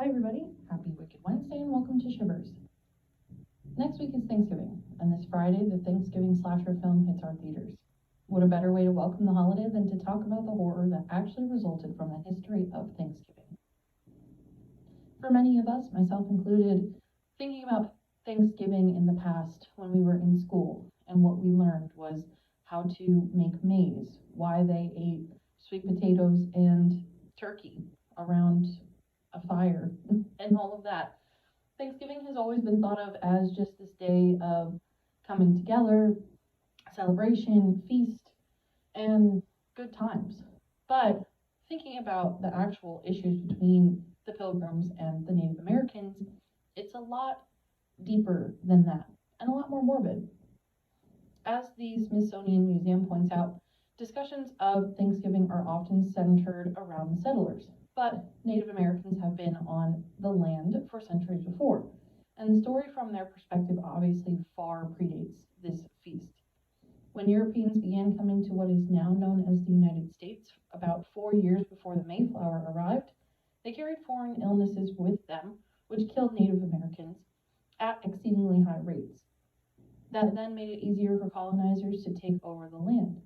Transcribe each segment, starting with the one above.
Hi everybody, happy Wicked Wednesday and welcome to Shivers. Next week is Thanksgiving, and this Friday the Thanksgiving slasher film hits our theaters. What a better way to welcome the holiday than to talk about the horror that actually resulted from the history of Thanksgiving. For many of us, myself included, thinking about Thanksgiving in the past when we were in school and what we learned was how to make maize, why they ate sweet potatoes and turkey around a fire, and all of that. Thanksgiving has always been thought of as just this day of coming together, celebration, feast, and good times. But thinking about the actual issues between the Pilgrims and the Native Americans, it's a lot deeper than that and a lot more morbid. As the Smithsonian Museum points out, discussions of Thanksgiving are often centered around the settlers, but Native Americans have been on the land for centuries before, and the story from their perspective obviously far predates this feast. When Europeans began coming to what is now known as the United States about 4 years before the Mayflower arrived, they carried foreign illnesses with them, which killed Native Americans at exceedingly high rates. That then made it easier for colonizers to take over the land.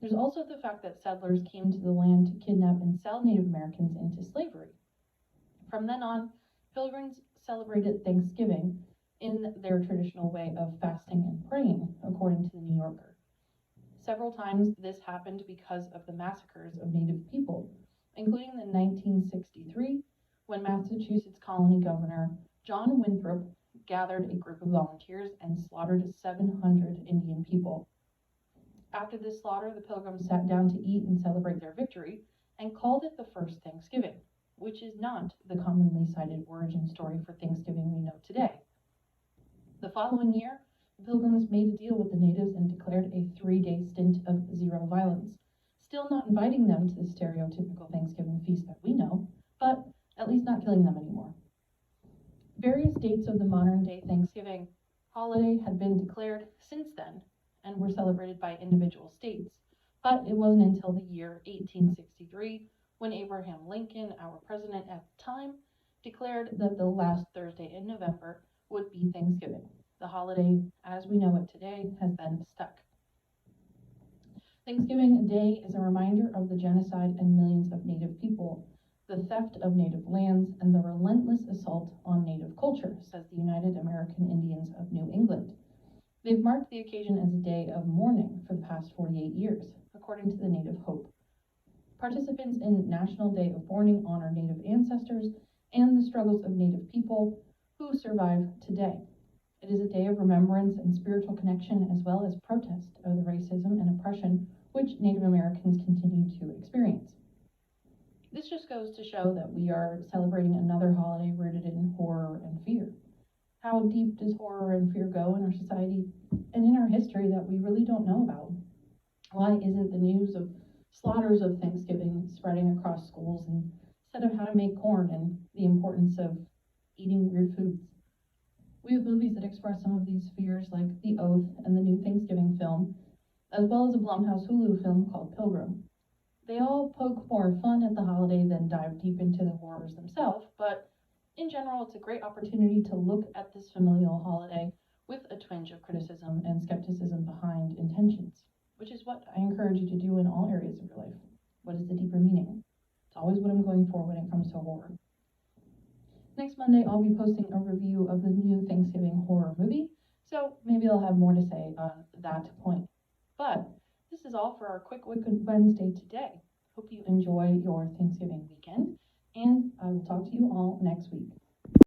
There's also the fact that settlers came to the land to kidnap and sell Native Americans into slavery. From then on, Pilgrims celebrated Thanksgiving in their traditional way of fasting and praying, according to the New Yorker. Several times this happened because of the massacres of Native people, including in 1963, when Massachusetts colony governor John Winthrop gathered a group of volunteers and slaughtered 700 Indian people. After this slaughter, the Pilgrims sat down to eat and celebrate their victory and called it the first Thanksgiving, which is not the commonly cited origin story for Thanksgiving we know today. The following year, the Pilgrims made a deal with the natives and declared a 3-day stint of zero violence, still not inviting them to the stereotypical Thanksgiving feast that we know, but at least not killing them anymore. Various dates of the modern-day Thanksgiving holiday had been declared since then and were celebrated by individual states, but it wasn't until the year 1863 when Abraham Lincoln, our president at the time, declared that the last Thursday in November would be Thanksgiving. The holiday, as we know it today, has been stuck. Thanksgiving Day is a reminder of the genocide and millions of Native people, the theft of Native lands, and the relentless assault on Native culture, says the United American Indians of New England. They've marked the occasion as a day of mourning for the past 48 years, according to the Native Hope. Participants in National Day of Mourning honor Native ancestors and the struggles of Native people who survive today. It is a day of remembrance and spiritual connection, as well as protest of the racism and oppression which Native Americans continue to experience. This just goes to show that we are celebrating another holiday rooted in horror and fear. How deep does horror and fear go in our society and in our history that we really don't know about? Why isn't the news of slaughters of Thanksgiving spreading across schools instead of how to make corn and the importance of eating weird foods? We have movies that express some of these fears, like The Oath and the new Thanksgiving film, as well as a Blumhouse Hulu film called Pilgrim. They all poke more fun at the holiday than dive deep into the horrors themselves, but in general, it's a great opportunity to look at this familial holiday with a twinge of criticism and skepticism behind intentions, which is what I encourage you to do in all areas of your life. What is the deeper meaning? It's always what I'm going for when it comes to horror. Next Monday, I'll be posting a review of the new Thanksgiving horror movie, so maybe I'll have more to say on that point. But this is all for our quick Wicked Wednesday today. Hope you enjoy your Thanksgiving weekend, and I will talk to you all next week.